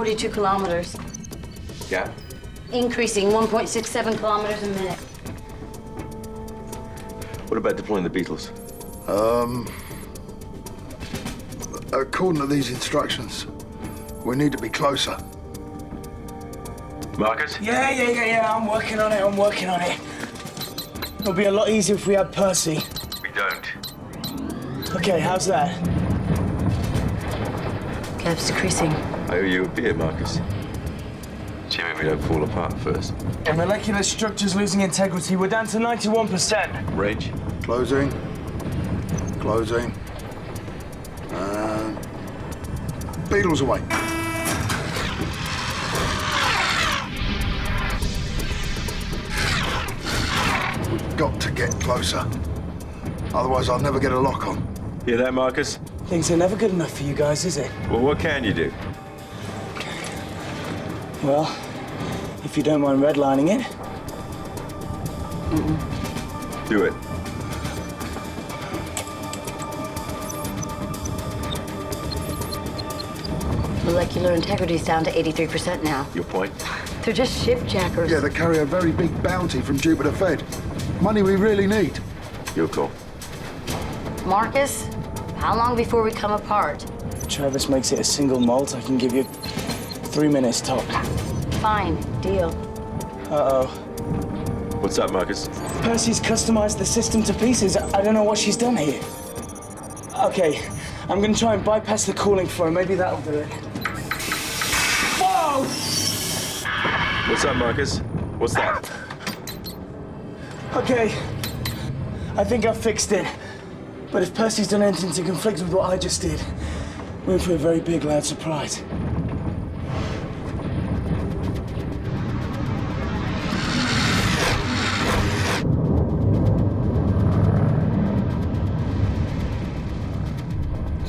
42 kilometers. Yeah? Increasing 1.67 kilometers a minute. What about deploying the Beatles? According to these instructions, we need to be closer. Marcus? Yeah, I'm working on it. It'll be a lot easier if we had Percy. We don't. Okay, how's that? Kev's decreasing. I owe you a beer, Marcus. Assuming we don't fall apart first. The molecular structure's losing integrity. We're down to 91%. Range? Closing. Beatles away. We've got to get closer. Otherwise, I'll never get a lock on. Hear that, Marcus? Things are never good enough for you guys, is it? Well, what can you do? Well, if you don't mind redlining it. Do it. Molecular integrity's down to 83% now. Your point? They're just shipjackers. Yeah, they carry a very big bounty from Jupiter Fed. Money we really need. Your call. Marcus, how long before we come apart? Travis makes it a single malt. I can give you 3 minutes top. Fine, deal. Uh-oh. What's up, Marcus? Percy's customized the system to pieces. I don't know what she's done here. Okay, I'm gonna try and bypass the cooling flow. Maybe that'll do it. Whoa! What's up, Marcus? What's that? Okay, I think I've fixed it. But if Percy's done anything to conflict with what I just did, we're in for a very big, loud surprise.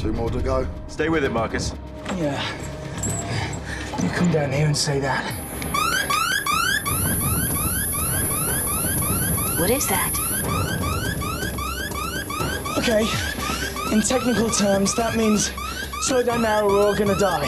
Two more to go. Stay with it, Marcus. Yeah. You come down here and say that. What is that? Okay, in technical terms, that means slow down now or we're all gonna die.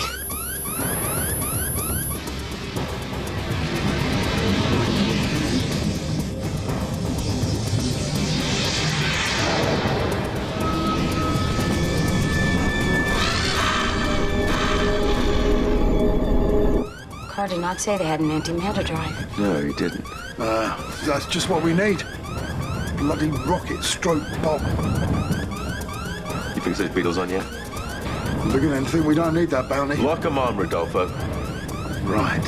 Carr did not say they had an antimatter drive. No, he didn't. That's just what we need. Bloody rocket stroke bomb. You fix those Beatles on yet? I'm beginning to think we don't need that bounty. Lock 'em on, Rodolfo. Right.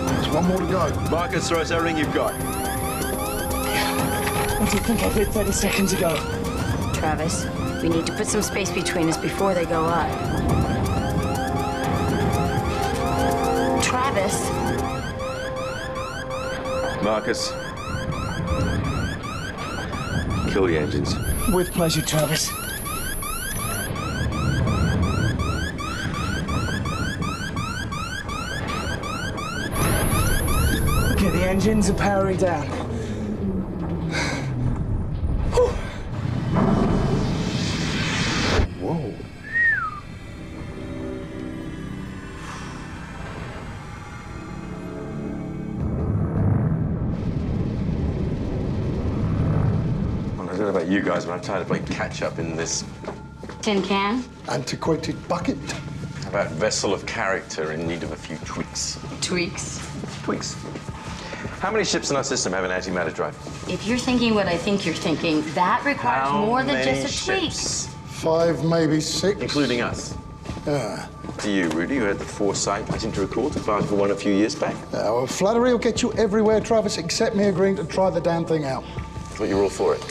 There's one more to go. Marcus, throw us everything you've got. What do you think I did 30 seconds ago? Travis, we need to put some space between us before they go up. Travis. Marcus. Kill the engines. With pleasure, Travis. Okay, the engines are powering down. Whoa. Well, I don't know about you guys, but I'm tired of playing catch-up in this. Tin can? Antiquated bucket. How about vessel of character in need of a few tweaks? Tweaks. Tweaks. How many ships in our system have an antimatter drive? If you're thinking what I think you're thinking, that requires more than just a tweak. Ships, 5, maybe 6. including us. Yeah. To you, Rudy, who had the foresight, I seem to recall, to bargain for one a few years back. Well, flattery will get you everywhere, Travis, except me agreeing to try the damn thing out. Thought you were all for it.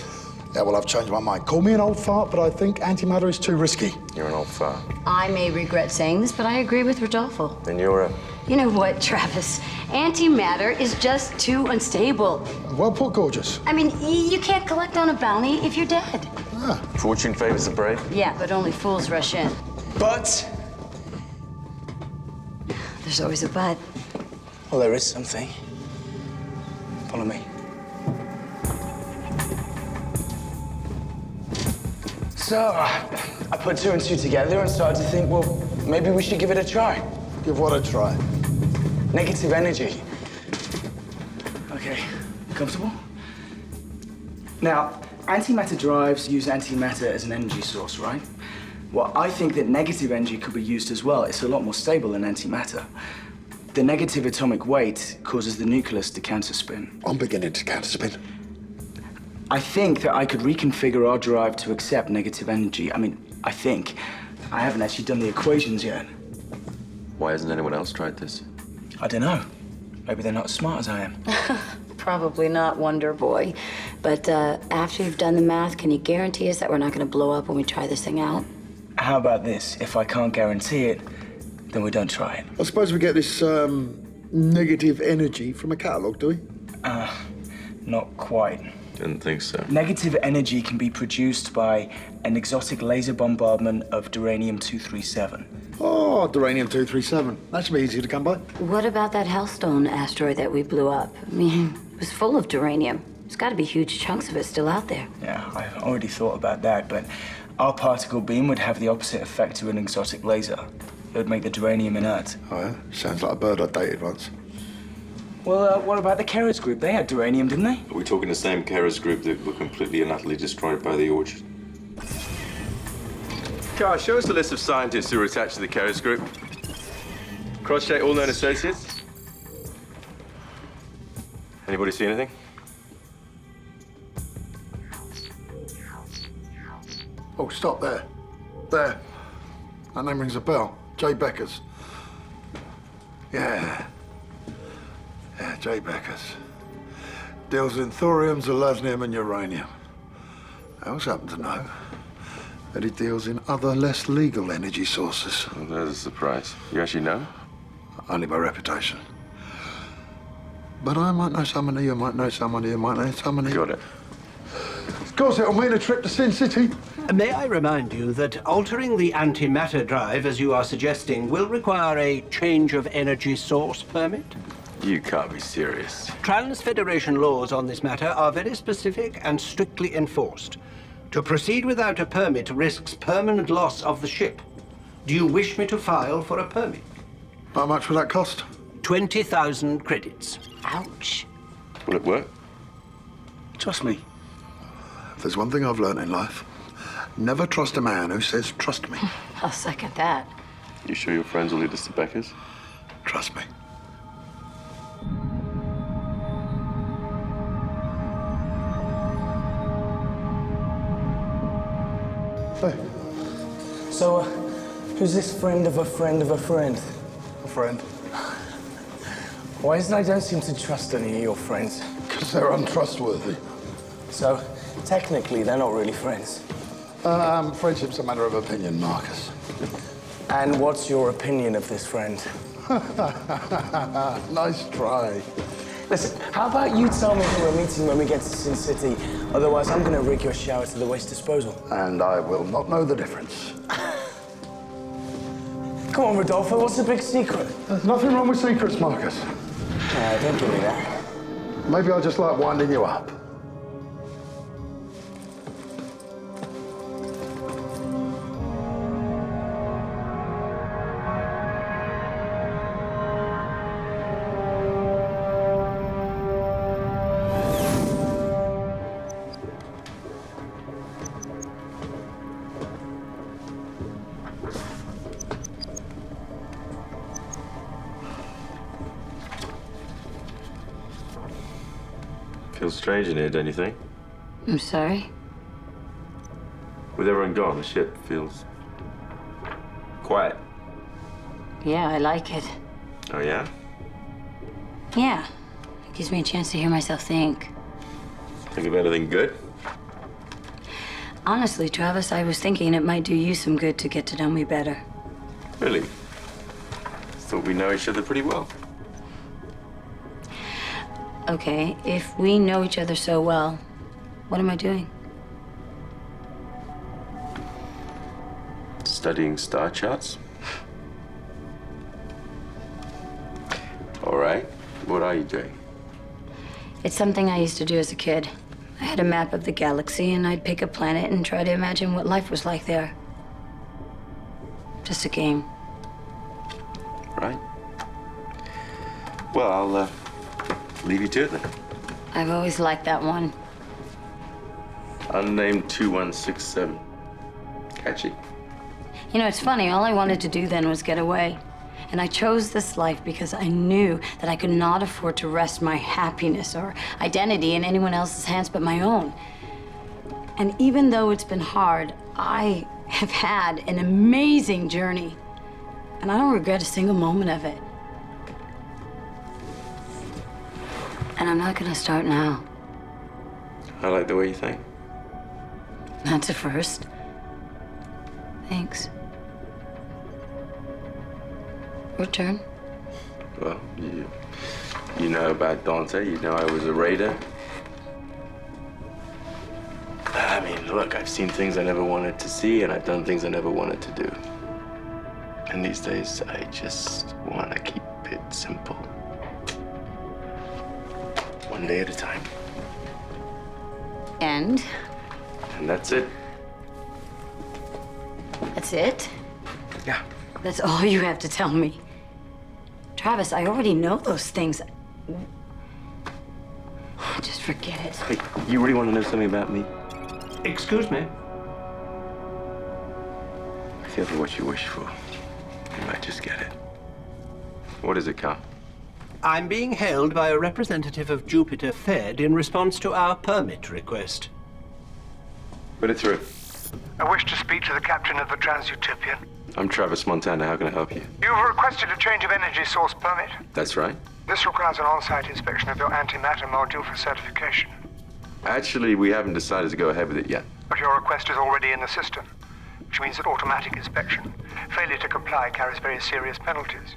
Yeah, well, I've changed my mind. Call me an old fart, but I think antimatter is too risky. You're an old fart. I may regret saying this, but I agree with Rodolfo. Then you're a... You know what, Travis? Antimatter is just too unstable. Well put, gorgeous. I mean, you can't collect on a bounty if you're dead. Fortune favors the brave. Yeah, but only fools rush in. But, There's always a but. well, there is something. Follow me. So, I put two and two together and started to think, well, maybe we should give it a try. Give what a try. Negative energy. Okay, comfortable? Now, antimatter drives use antimatter as an energy source, right? Well, I think that negative energy could be used as well. It's a lot more stable than antimatter. The negative atomic weight causes the nucleus to counterspin. I'm beginning to counterspin. I think that I could reconfigure our drive to accept negative energy. I mean, I think. I haven't actually done the equations yet. Why hasn't anyone else tried this? I don't know. Maybe they're not as smart as I am. Probably not, Wonder Boy. But after you've done the math, can you guarantee us that we're not going to blow up when we try this thing out? How about this? If I can't guarantee it, then we don't try it. I suppose we get this negative energy from a catalogue, do we? Not quite. Didn't think so. Negative energy can be produced by an exotic laser bombardment of duranium-237. Oh, duranium-237. That should be easy to come by. What about that Hellstone asteroid that we blew up? I mean, it was full of duranium. There's got to be huge chunks of it still out there. Yeah, I've already thought about that, but our particle beam would have the opposite effect to an exotic laser. It would make the duranium inert. Oh, yeah? Sounds like a bird I dated once. Well, what about the Keras group? They had duranium, didn't they? Are we talking the same Keras group that were completely and utterly destroyed by the orchard? Guys, show us the list of scientists who are attached to the Keras group. Cross-check all known associates. Anybody see anything? Oh, stop there. There. That name rings a bell. Jay Becker's. Yeah. Yeah, Jay Becker's. Deals in thorium, zirconium, and uranium. I also happen to know that he deals in other less legal energy sources. Well, there's a surprise. You actually know? Only by reputation. But I might know somebody, you might know somebody, you might know somebody. Got it. Of course, it'll mean a trip to Sin City. May I remind you that altering the antimatter drive, as you are suggesting, will require a change of energy source permit? You can't be serious. Trans-Federation laws on this matter are very specific and strictly enforced. To proceed without a permit risks permanent loss of the ship. Do you wish me to file for a permit? How much will that cost? 20,000 credits. Ouch. Will it work? Trust me. If there's one thing I've learned in life, never trust a man who says, trust me. I'll second that. You sure your friends will lead us to Becker's? Trust me. Hey, So, who's this friend of a friend of a friend? a friend. Why is it I don't seem to trust any of your friends? Because they're untrustworthy. So, technically, they're not really friends. Friendship's a matter of opinion, Marcus. And what's your opinion of this friend? Nice try. Listen, how about you tell me who we're meeting when we get to Sin City? Otherwise, I'm going to rig your shower to the waste disposal. And I will not know the difference. Come on, Rodolfo, what's the big secret? There's nothing wrong with secrets, Marcus. Don't give me that. Maybe I just like winding you up. Feels strange in here, don't you think? I'm sorry. With everyone gone, the ship feels quiet. Yeah, I like it. Oh, yeah? Yeah. It gives me a chance to hear myself think. Think of anything good? Honestly, Travis, I was thinking it might do you some good to get to know me better. Really? Thought we know each other pretty well. Okay, if we know each other so well, what am I doing? Studying star charts? All right. What are you doing? It's something I used to do as a kid. I had a map of the galaxy, and I'd pick a planet and try to imagine what life was like there. Just a game. Right. Well, I'll leave you to it then. I've always liked that one. Unnamed 2167. Catchy. You know, it's funny, all I wanted to do then was get away. And I chose this life because I knew that I could not afford to rest my happiness or identity in anyone else's hands but my own. And even though it's been hard, I have had an amazing journey. And I don't regret a single moment of it. And I'm not gonna start now. I like the way you think. That's a first. Thanks. Your turn. Well, you know about Dante. You know I was a raider. I mean, look, I've seen things I never wanted to see, and I've done things I never wanted to do. And these days, I just want to keep it simple. One day at a time. And? And that's it. That's it? Yeah. That's all you have to tell me. Travis, I already know those things. Just forget it. Hey, you really want to know something about me? Excuse me. Careful what you wish for. You might just get it. What is it, Carl? I'm being hailed by a representative of Jupiter Fed in response to our permit request. Put it through. I wish to speak to the captain of the Trans-Utopian. I'm Travis Montana. How can I help you? You've requested a change of energy source permit. That's right. This requires an on-site inspection of your antimatter module for certification. Actually, we haven't decided to go ahead with it yet. But your request is already in the system, which means an automatic inspection. Failure to comply carries very serious penalties.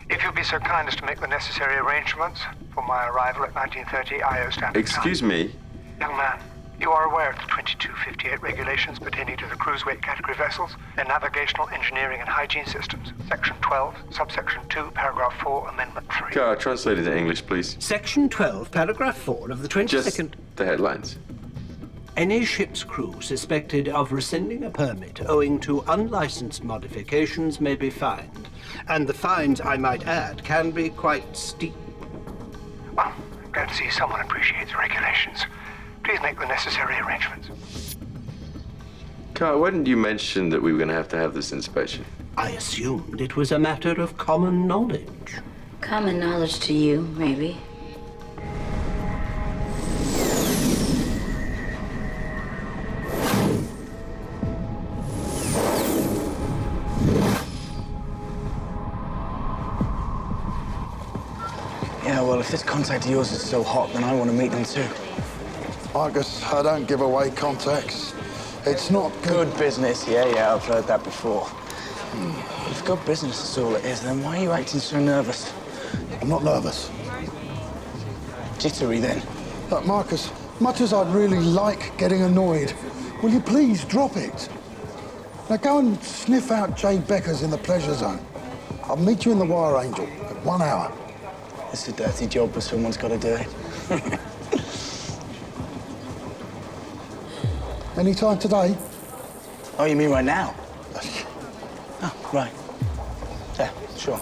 If you'll be so kind as to make the necessary arrangements for my arrival at 1930 IO Standard Time. Excuse me? Young man, you are aware of the 2258 regulations pertaining to the cruise weight category vessels, their navigational, engineering, and hygiene systems. Section 12, subsection 2, paragraph 4, amendment 3. Carl, translate it to English, please. Section 12, paragraph 4 of the 22nd... Just the headlines. Any ship's crew suspected of rescinding a permit owing to unlicensed modifications may be fined. And the fines, I might add, can be quite steep. Well, I'm glad to see someone appreciates the regulations. Please make the necessary arrangements. Carl, why didn't you mention that we were going to have this inspection? I assumed it was a matter of common knowledge. Common knowledge to you, maybe. Yeah, well, if this contact of yours is so hot, then I want to meet them too. Marcus, I don't give away contacts. It's not good. Good business, yeah, I've heard that before. If good business is all it is, then why are you acting so nervous? I'm not nervous. Jittery, then. Look, Marcus, much as I'd really like getting annoyed, will you please drop it? Now go and sniff out Jay Becker's in the pleasure zone. I'll meet you in the Wire Angel at 1 hour. It's a dirty job, but someone's got to do it. Any time today? Oh, you mean right now? Oh, right. Yeah, sure.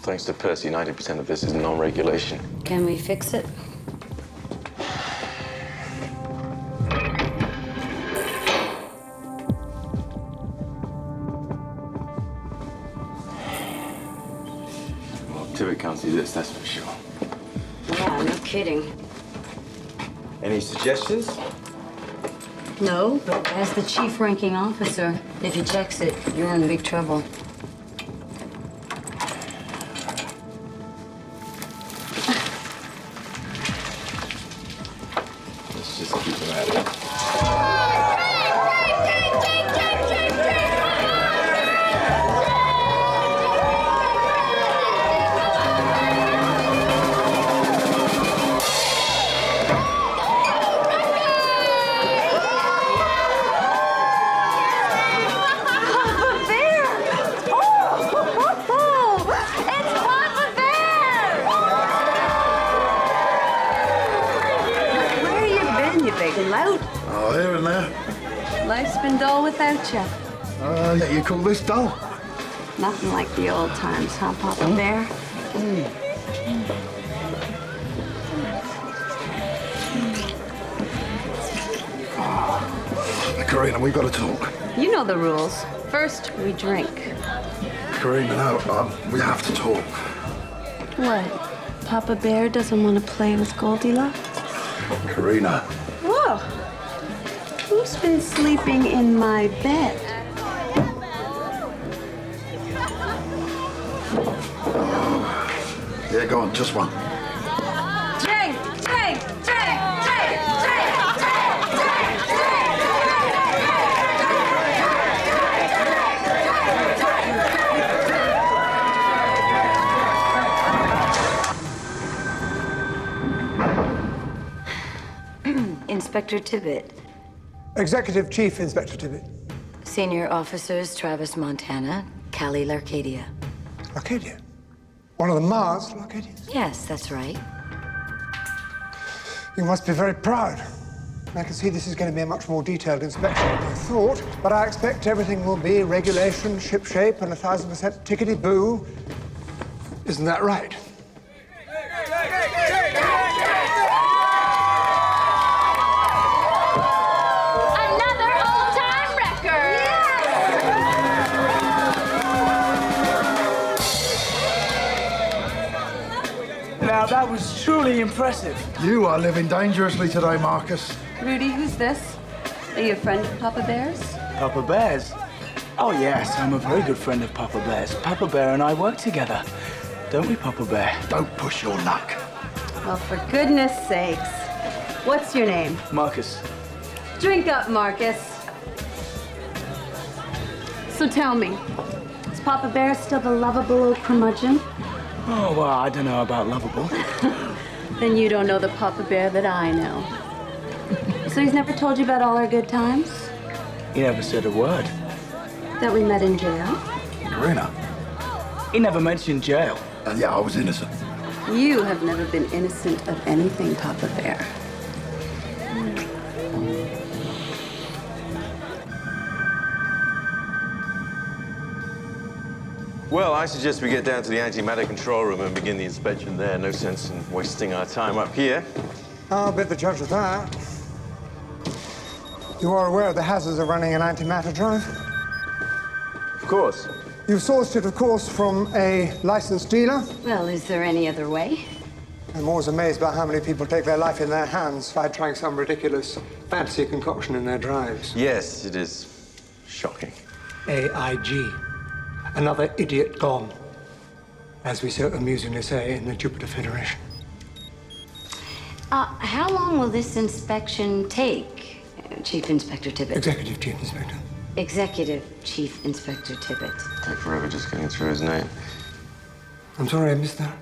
Thanks to Percy, 90% of this is non-regulation. Can we fix it? Well, Tibbet can't see this, that's for sure. Yeah, no kidding. Any suggestions? No, but as the chief ranking officer, if he checks it, you're in big trouble. Let's just keep them at it. Life's been dull without you. Yeah, you call this dull? Nothing like the old times, huh, Papa Bear? Karina, we've got to talk. You know the rules. First, we drink. Karina, no, we have to talk. What? Papa Bear doesn't want to play with Goldilocks? Karina. Whoa! Who's been sleeping in my bed? Yeah, go on, just one. Drink! Drink! Drink! Drink! Inspector Tibbet. Executive Chief Inspector Tibbet. Senior officers Travis Montana, Callie Larcadia. Arcadia? One of the Mars Arcadians? Yes, that's right. You must be very proud. I can see this is going to be a much more detailed inspection than I thought, but I expect everything will be regulation, shipshape, and 1,000% tickety-boo. Isn't that right? Another all-time record! Now, that was truly impressive. You are living dangerously today, Marcus. Rudy, who's this? Are you a friend of Papa Bear's? Papa Bear's? Oh, yes, I'm a very good friend of Papa Bear's. Papa Bear and I work together. Don't we, Papa Bear? Don't push your luck. Well, for goodness sakes. What's your name? Marcus. Drink up, Marcus. So tell me, is Papa Bear still the lovable old curmudgeon? Oh, well, I don't know about lovable. Then you don't know the Papa Bear that I know. So he's never told you about all our good times? He never said a word. That we met in jail? Karina. He never mentioned jail. Yeah, I was innocent. You have never been innocent of anything, Papa Bear. Well, I suggest we get down to the antimatter control room and begin the inspection there. No sense in wasting our time up here. I'll bet the judge of that. You are aware of the hazards of running an antimatter drive? Of course. You've sourced it, of course, from a licensed dealer. Well, is there any other way? I'm always amazed by how many people take their life in their hands by trying some ridiculous fancy concoction in their drives. Yes, it is shocking. AIG. Another idiot gone, as we so amusingly say in the Jupiter Federation. How long will this inspection take, Chief Inspector Tibbet? Executive Chief Inspector. Executive Chief Inspector Tibbet. Take forever just getting through his name. I'm sorry I missed that.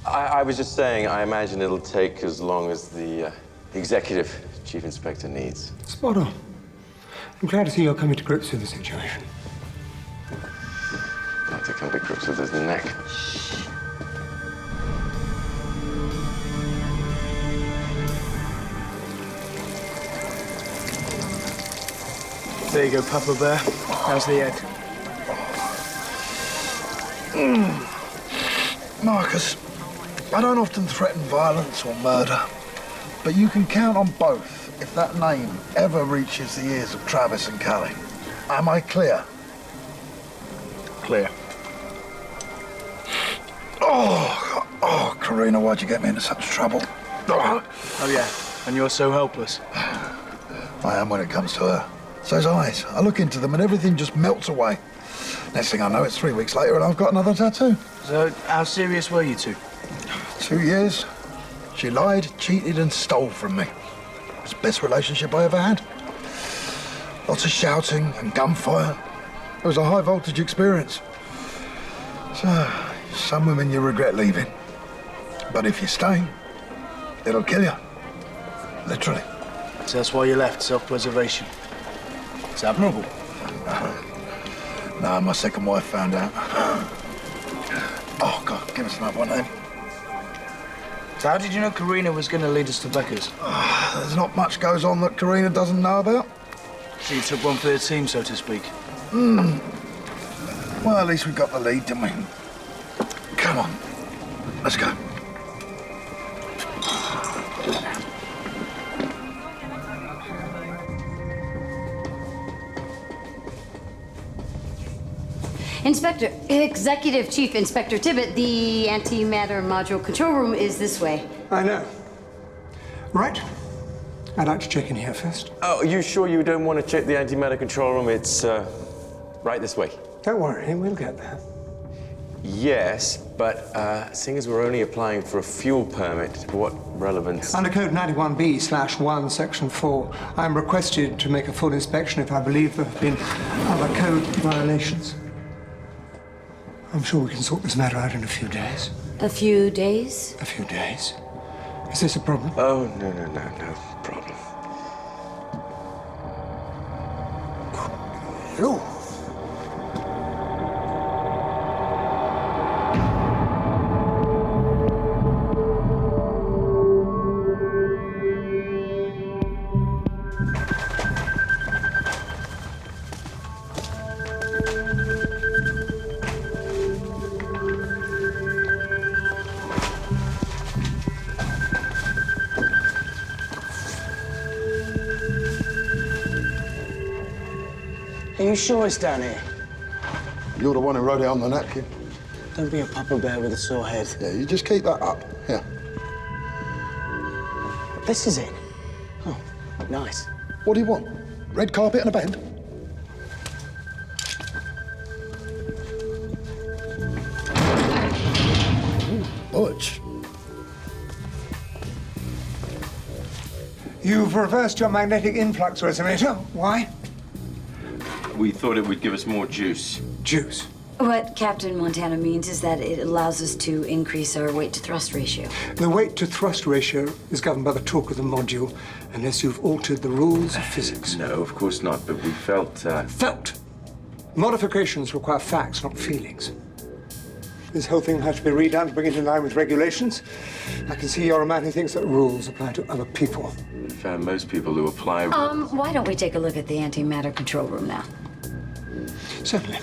I was just saying, I imagine it'll take as long as the executive chief inspector needs. Spot on. I'm glad to see you're coming to grips with the situation. I'd like to come to grips with his neck. There you go, Papa Bear. How's the head? Marcus, I don't often threaten violence or murder, but you can count on both if that name ever reaches the ears of Travis and Callie. Am I clear? Clear. Oh, Karina, why'd you get me into such trouble? Oh, yeah. And you're so helpless. I am when it comes to her. It's those eyes. I look into them and everything just melts away. Next thing I know, it's 3 weeks later and I've got another tattoo. So, how serious were you two? 2 years. She lied, cheated and stole from me. It was the best relationship I ever had. Lots of shouting and gunfire. It was a high voltage experience. So, some women you regret leaving. But if you stay, it'll kill you. Literally. So that's why you left, self-preservation. It's admirable. No, my second wife found out. Oh, God, give us another one then. So how did you know Karina was going to lead us to Becker's? There's not much goes on that Karina doesn't know about. So you took one for the team, so to speak. Well, at least we got the lead, didn't we? Come on. Let's go. Inspector, Executive Chief Inspector Tibbet, the antimatter module control room is this way. I know. Right. I'd like to check in here first. Oh, are you sure you don't want to check the antimatter control room? It's right this way. Don't worry, we'll get there. Yes, but seeing as we're only applying for a fuel permit, what relevance? Under Code 91B/1, Section 4, I'm requested to make a full inspection if I believe there have been other code violations. I'm sure we can sort this matter out in a few days. A few days? A few days? Is this a problem? Oh, no problem. You? Are you sure it's down here? You're the one who wrote it on the napkin. Don't be a papa bear with a sore head. Yeah, you just keep that up. Yeah. This is it. Oh, nice. What do you want? Red carpet and a band? Butch. You've reversed your magnetic influx resonator. Why? We thought it would give us more juice. Juice. What Captain Montana means is that it allows us to increase our weight-to-thrust ratio. The weight-to-thrust ratio is governed by the torque of the module, unless you've altered the rules of physics. No, of course not, but we felt... Felt. Modifications require facts, not feelings. This whole thing will have to be redone to bring it in line with regulations. I can see you're a man who thinks that rules apply to other people. We found most people who apply... Why don't we take a look at the antimatter control room now? Certainly.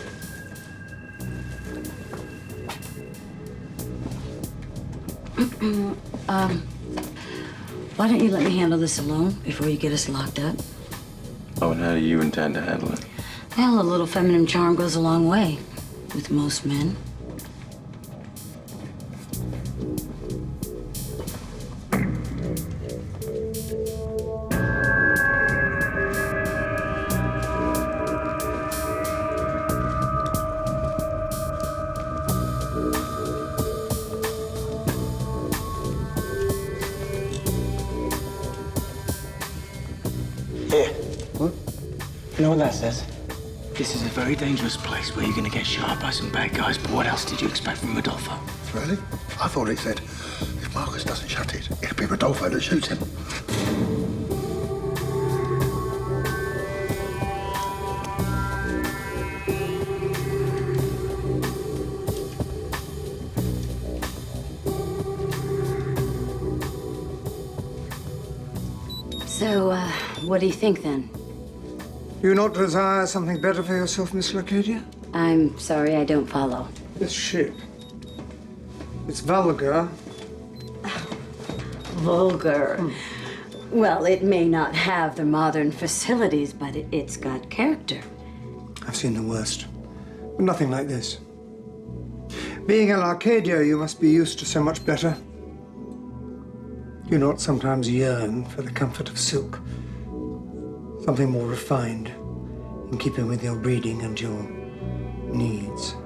Why don't you let me handle this alone before you get us locked up? Oh, and how do you intend to handle it? Well, a little feminine charm goes a long way with most men. Here. What? You know what that says? This is a very dangerous place where you're going to get shot by some bad guys, but what else did you expect from Rodolfo? Really? I thought it said, if Marcus doesn't shut it, it'll be Rodolfo that shoots him. So, what do you think then? You not desire something better for yourself, Miss Lacadia? I'm sorry, I don't follow. This ship. It's vulgar. Vulgar. Well, it may not have the modern facilities, but it's got character. I've seen the worst, but nothing like this. Being in Arcadia, you must be used to so much better. You not sometimes yearn for the comfort of silk? Something more refined, in keeping with your breeding and your needs.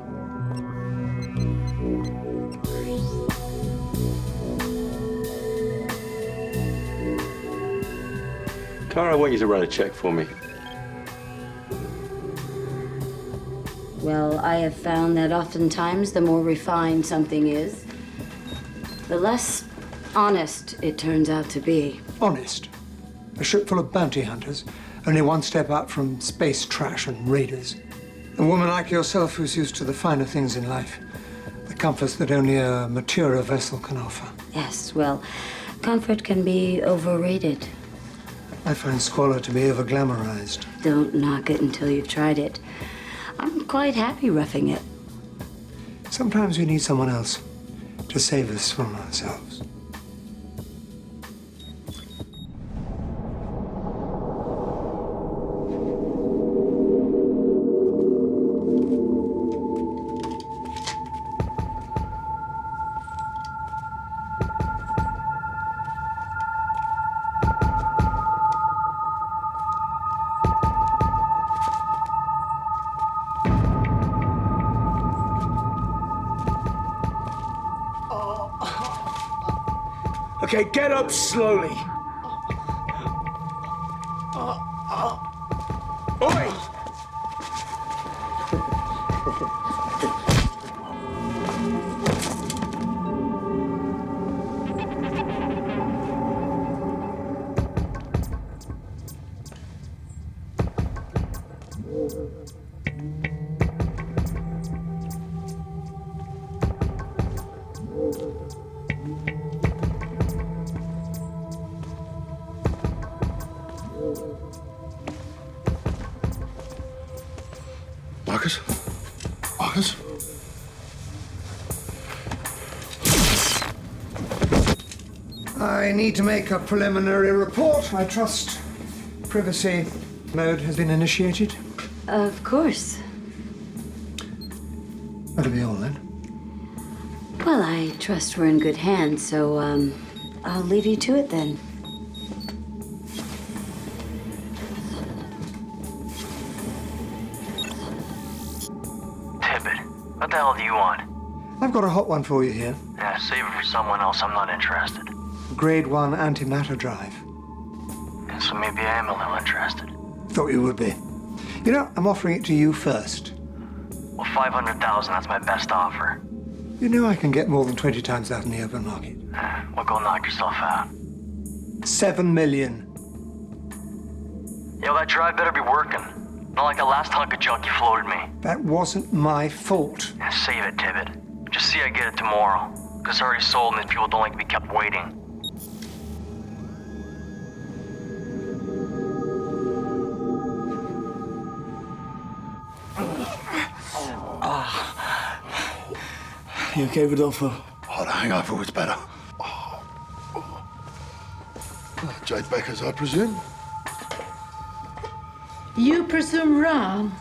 Clara, I want you to run a check for me. Well, I have found that oftentimes the more refined something is, the less honest it turns out to be. Honest. A ship full of bounty hunters, only one step up from space trash and raiders. A woman like yourself who's used to the finer things in life, the comforts that only a maturer vessel can offer. Yes, well, comfort can be overrated. I find squalor to be over-glamorized. Don't knock it until you've tried it. I'm quite happy roughing it. Sometimes we need someone else to save us from ourselves. Okay, get up slowly. Oi! Marcus? Marcus? I need to make a preliminary report. I trust privacy mode has been initiated. Of course. That'll be all then. Well, I trust we're in good hands, so, I'll leave you to it then. What the hell do you want? I've got a hot one for you here. Yeah, save it for someone else. I'm not interested. Grade 1 antimatter drive. Yeah, so maybe I am a little interested. Thought you would be. You know, I'm offering it to you first. Well, 500,000, that's my best offer. You know I can get more than 20 times that in the open market. Well, go knock yourself out. 7 million. Yo, that drive better be working. Not like the last hunk of junk you floated me. That wasn't my fault. Yeah, save it, Tibbet. Just see I get it tomorrow. Because I already sold and these people don't like to be kept waiting. You okay, Rodolfo? Oh, the hangover was better. Jade Becker's, I presume? You presume wrong.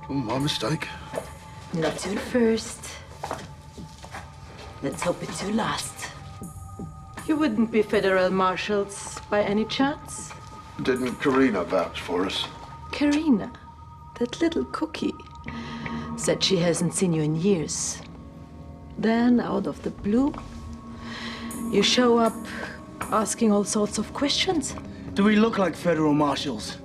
Oh, my mistake. Not your first. Let's hope it's your last. You wouldn't be federal marshals by any chance? Didn't Karina vouch for us? Karina, that little cookie, said she hasn't seen you in years. Then, out of the blue, you show up asking all sorts of questions. Do we look like federal marshals?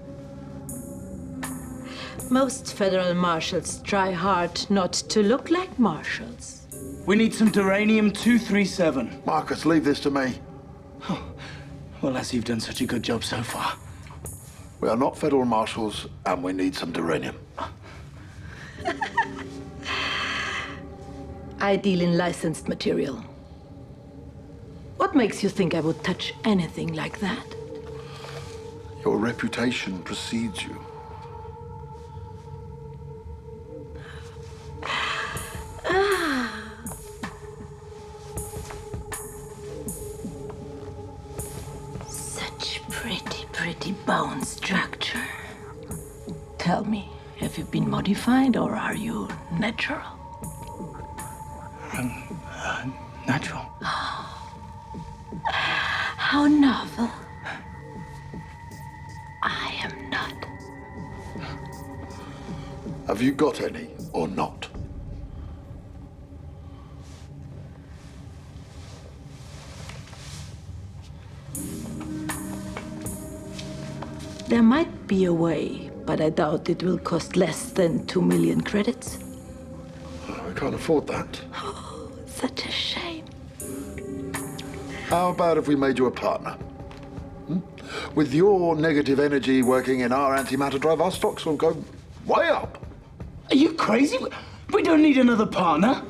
Most federal marshals try hard not to look like marshals. We need some Duranium-237. Marcus, leave this to me. Well, as you've done such a good job so far. We are not federal marshals, and we need some duranium. I deal in licensed material. What makes you think I would touch anything like that? Your reputation precedes you. Such pretty bone structure. Tell me, have you been modified or are you natural? Natural. How novel. I am not. Have you got any or not? There might be a way, but I doubt it will cost less than 2 million credits. I can't afford that. Such a shame. How about if we made you a partner? With your negative energy working in our antimatter drive, our stocks will go way up. Are you crazy? We don't need another partner.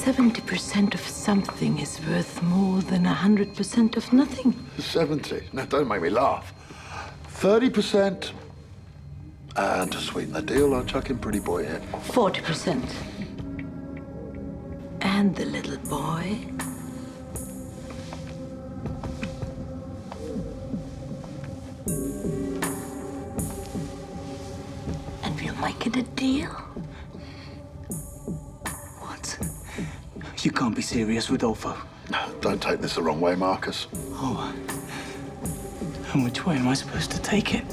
70% of something is worth more than 100% of nothing. 70? Now, don't make me laugh. 30%. And to sweeten the deal, I'll chuck in Pretty Boy here. 40%. And the little boy? And we'll make it a deal. What? You can't be serious, Rodolfo. No, don't take this the wrong way, Marcus. Oh. And which way am I supposed to take it?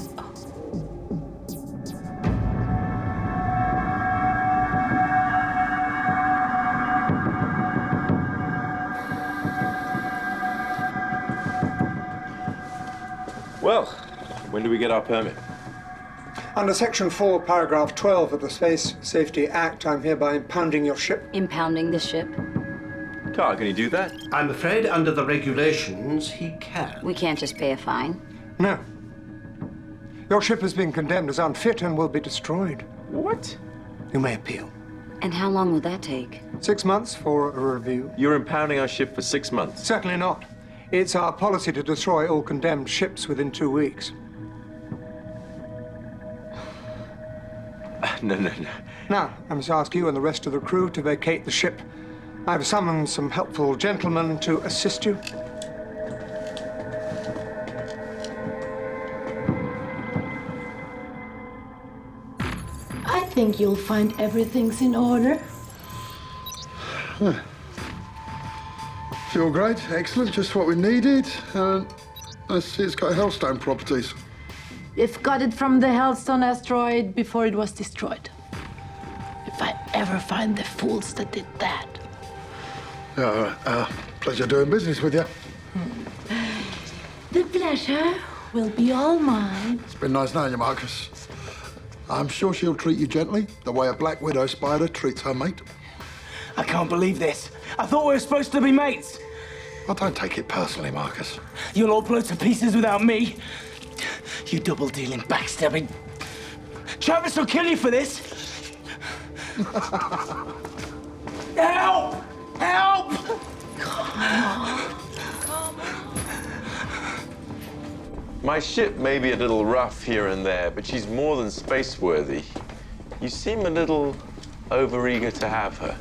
Well, when do we get our permit? Under Section 4, Paragraph 12 of the Space Safety Act, I'm hereby impounding your ship. Impounding the ship? Carl, can you do that? I'm afraid under the regulations, he can. We can't just pay a fine. No. Your ship has been condemned as unfit and will be destroyed. What? You may appeal. And how long will that take? 6 months for a review. You're impounding our ship for 6 months? Certainly not. It's our policy to destroy all condemned ships within 2 weeks. No. Now, I must ask you and the rest of the crew to vacate the ship. I've summoned some helpful gentlemen to assist you. I think you'll find everything's in order. Feel great, excellent, just what we needed. I see it's got Hellstone properties. We've got it from the Hellstone asteroid before it was destroyed. If I ever find the fools that did that. Pleasure doing business with you. The pleasure will be all mine. It's been nice knowing you, Marcus. I'm sure she'll treat you gently, the way a black widow spider treats her mate. I can't believe this. I thought we were supposed to be mates. Well, don't take it personally, Marcus. You'll all blow to pieces without me. You double-dealing, backstabbing. Travis will kill you for this. Help! Help! My ship may be a little rough here and there, but she's more than space-worthy. You seem a little over-eager to have her.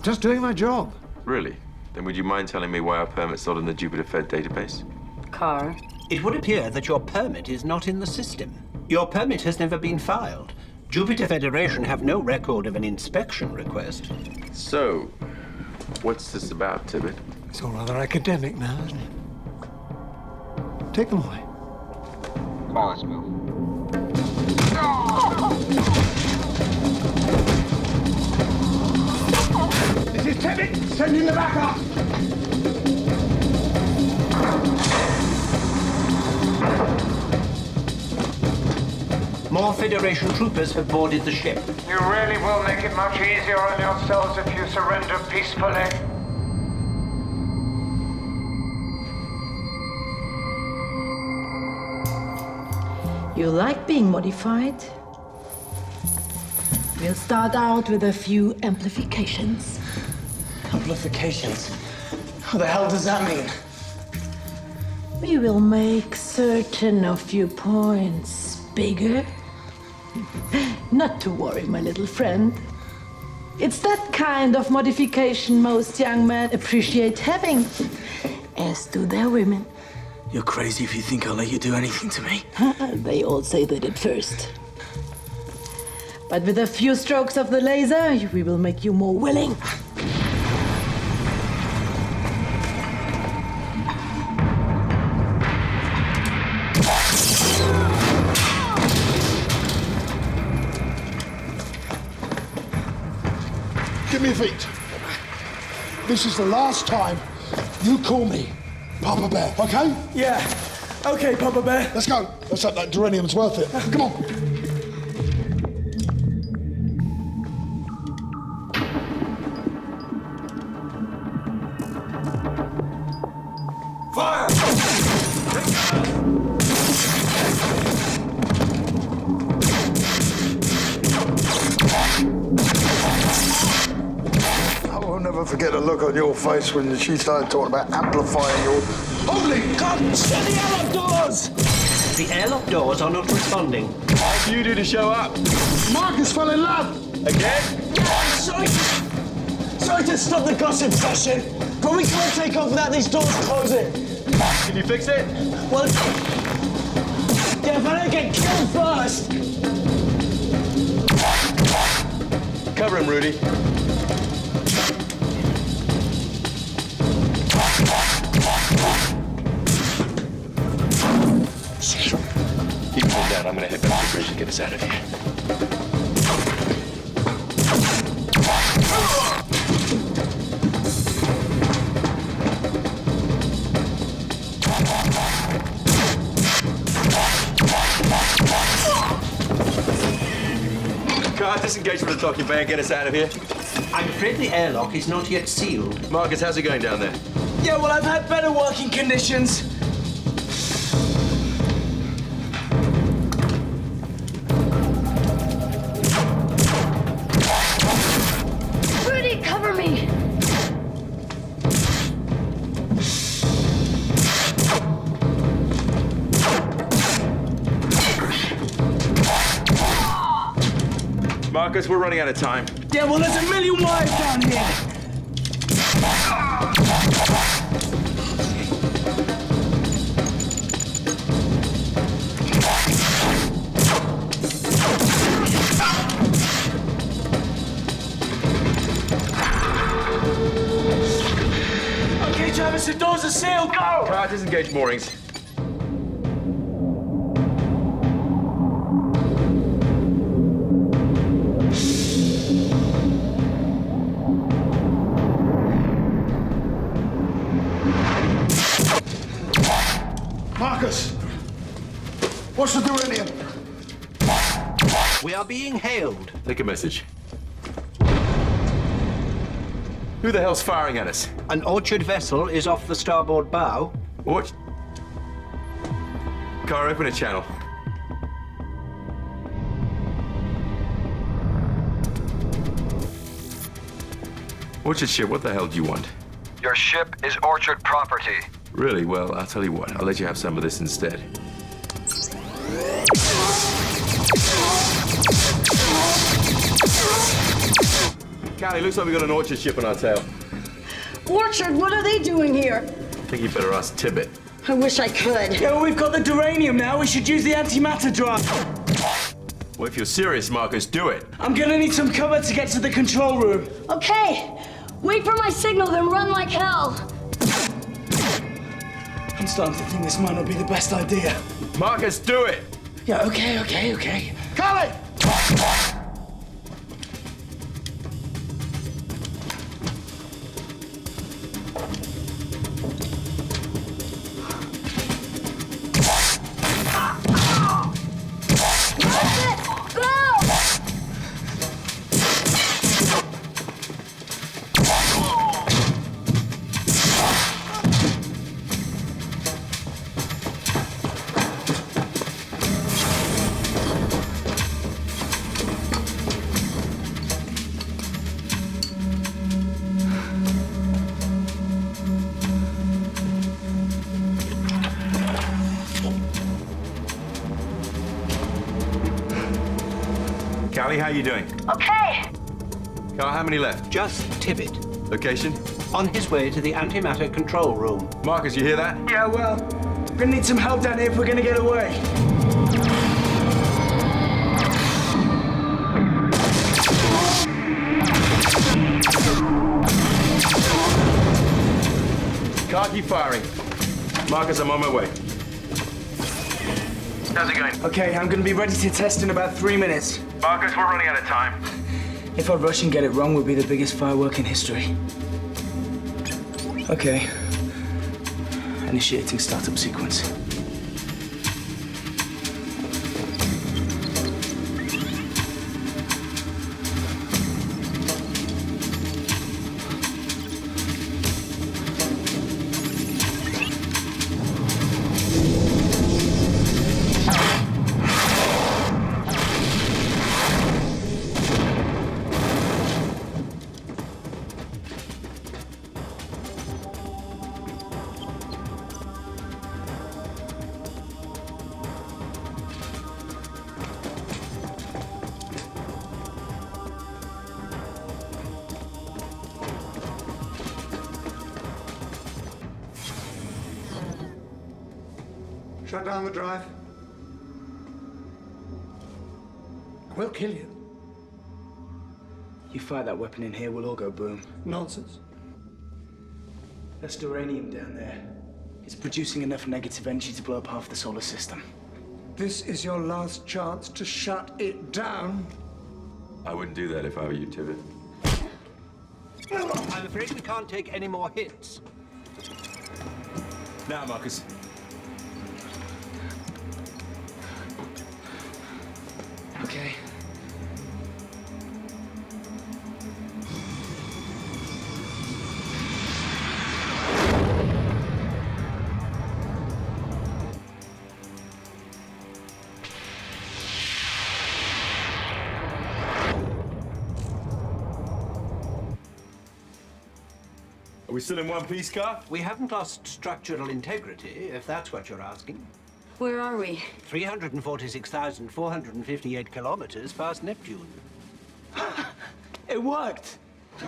Just doing my job. Really? Then would you mind telling me why our permit's not in the Jupiter Fed database? Car. It would appear that your permit is not in the system. Your permit has never been filed. Jupiter Federation have no record of an inspection request. So, what's this about, Tibbet? It's all rather academic now, isn't it? Take them away. Come on, let's move. This is Tibbet! Send in the backup! More Federation troopers have boarded the ship. You really will make it much easier on yourselves if you surrender peacefully. You like being modified? We'll start out with a few amplifications. Amplifications? What the hell does that mean? We will make certain of your points bigger. Not to worry, my little friend. It's that kind of modification most young men appreciate having, as do their women. You're crazy if you think I'll let you do anything to me. They all say that at first. But with a few strokes of the laser, we will make you more willing. Give me your feet. This is the last time you call me Papa Bear, okay? Yeah. Okay, Papa Bear. Let's go. Let's hope that duranium's worth it. Come on. Fire! never forget the look on your face when she started talking about amplifying your... Holy God! Shut the airlock doors! The airlock doors are not responding. What do you do to show up? Marcus fell in love! Again? Sorry to stop the gossip session, but we can't take off without these doors closing. Can you fix it? Well, yeah, if I don't get killed first. Cover him, Rudy. Keep him down. I'm gonna head back to the bridge and get us out of here. Car, disengage from the docking bay and get us out of here. I'm afraid the airlock is not yet sealed. Marcus, how's it going down there? Yeah, well, I've had better working conditions. Rudy, cover me! Marcus, we're running out of time. Yeah, well, there's a million wires down here. Okay, Travis, the doors are sealed. Go! Car, disengage moorings. Marcus! What's the duranium? We are being hailed. Take a message. Who the hell's firing at us? An Orchard vessel is off the starboard bow. What? Car, open a channel. Orchard ship, what the hell do you want? Your ship is Orchard property. Really? Well, I'll tell you what. I'll let you have some of this instead. Callie, looks like we got an Orchard ship on our tail. Orchard, what are they doing here? I think you better ask Tibbet. I wish I could. Yeah, well, we've got the duranium now. We should use the antimatter drive. Well, if you're serious, Marcus, do it. I'm gonna need some cover to get to the control room. Okay. Wait for my signal, then run like hell. I'm starting to think this might not be the best idea. Marcus, do it! Yeah, okay. Callie! Callie, how you doing? Okay. Carl, how many left? Just Tibbet. Location? On his way to the antimatter control room. Marcus, you hear that? Yeah, well, we're gonna need some help down here if we're gonna get away. Carl, keep firing. Marcus, I'm on my way. How's it going? Okay, I'm gonna be ready to test in about 3 minutes. Marcus, we're running out of time. If I rush and get it wrong, we'll be the biggest firework in history. Okay. Initiating startup sequence. Shut down the drive. I will kill you. You fire that weapon in here, we'll all go boom. Nonsense. That's uranium down there. It's producing enough negative energy to blow up half the solar system. This is your last chance to shut it down. I wouldn't do that if I were you, Tibbet. I'm afraid we can't take any more hits. Now, Marcus. Okay. Are we still in one piece, Car? We haven't lost structural integrity, if that's what you're asking. Where are we? 346,458 kilometers past Neptune. It worked!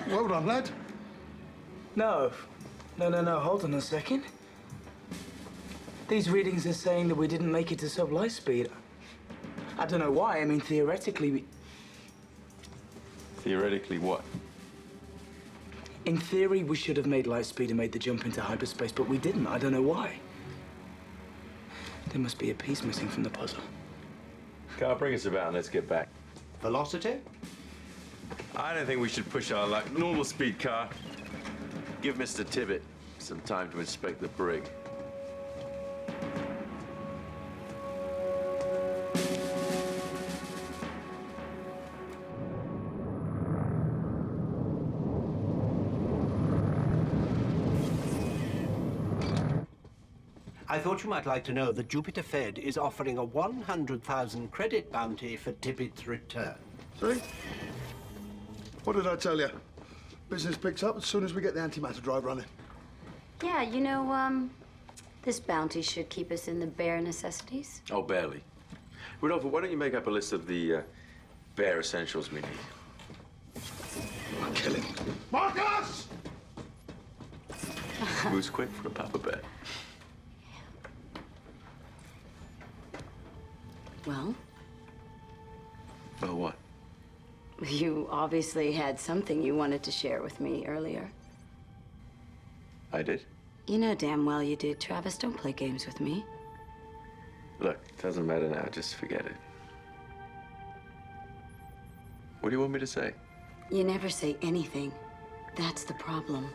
Well done, lad. No, hold on a second. These readings are saying that we didn't make it to sub-light speed. I don't know why. I mean, theoretically, we... Theoretically, what? In theory, we should have made light speed and made the jump into hyperspace, but we didn't. I don't know why. There must be a piece missing from the puzzle. Car, bring us about and let's get back. Velocity? I don't think we should push our luck. Normal speed, Car. Give Mr. Tibbet some time to inspect the brig. I thought you might like to know that Jupiter Fed is offering a 100,000 credit bounty for Tibbet's return. See? What did I tell you? Business picks up as soon as we get the antimatter drive running. Yeah, you know, this bounty should keep us in the bare necessities. Oh, barely. Rodolfo, why don't you make up a list of the bare essentials we need? I'll kill him. Marcus! Moves quick for a papa bear. Well? Well, what? You obviously had something you wanted to share with me earlier. I did? You know damn well you did, Travis. Don't play games with me. Look, it doesn't matter now. Just forget it. What do you want me to say? You never say anything. That's the problem.